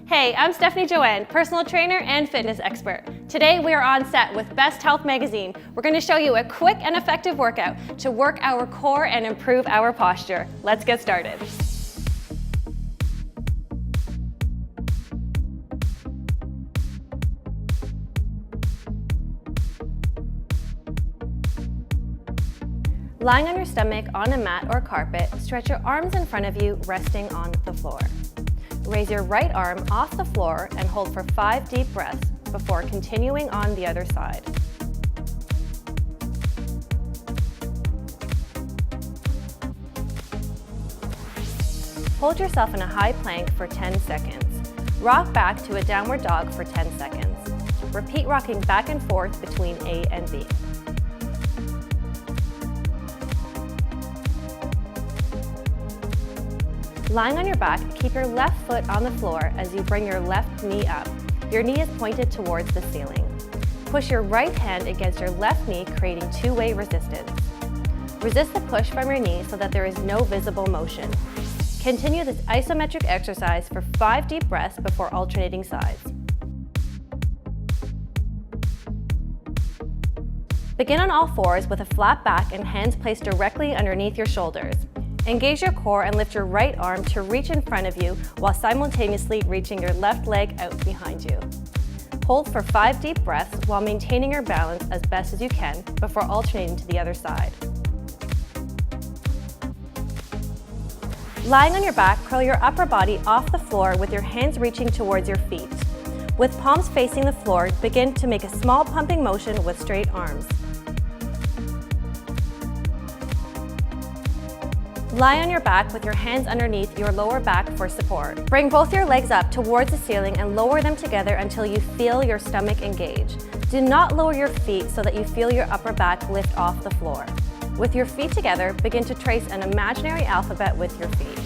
Hey, I'm Stephanie Joanne, personal trainer and fitness expert. Today we are on set with Best Health Magazine. We're going to show you a quick and effective workout to work our core and improve our posture. Let's get started. Lying on your stomach on a mat or carpet, stretch your arms in front of you, resting on the floor. Raise your right arm off the floor and hold for 5 deep breaths before continuing on the other side. Hold yourself in a high plank for 10 seconds. Rock back to a downward dog for 10 seconds. Repeat rocking back and forth between A and B. Lying on your back, keep your left foot on the floor as you bring your left knee up. Your knee is pointed towards the ceiling. Push your right hand against your left knee, creating two-way resistance. Resist the push from your knee so that there is no visible motion. Continue this isometric exercise for 5 deep breaths before alternating sides. Begin on all fours with a flat back and hands placed directly underneath your shoulders. Engage your core and lift your right arm to reach in front of you while simultaneously reaching your left leg out behind you. Hold for 5 deep breaths while maintaining your balance as best as you can before alternating to the other side. Lying on your back, curl your upper body off the floor with your hands reaching towards your feet. With palms facing the floor, begin to make a small pumping motion with straight arms. Lie on your back with your hands underneath your lower back for support. Bring both your legs up towards the ceiling and lower them together until you feel your stomach engage. Do not lower your feet so that you feel your upper back lift off the floor. With your feet together, begin to trace an imaginary alphabet with your feet.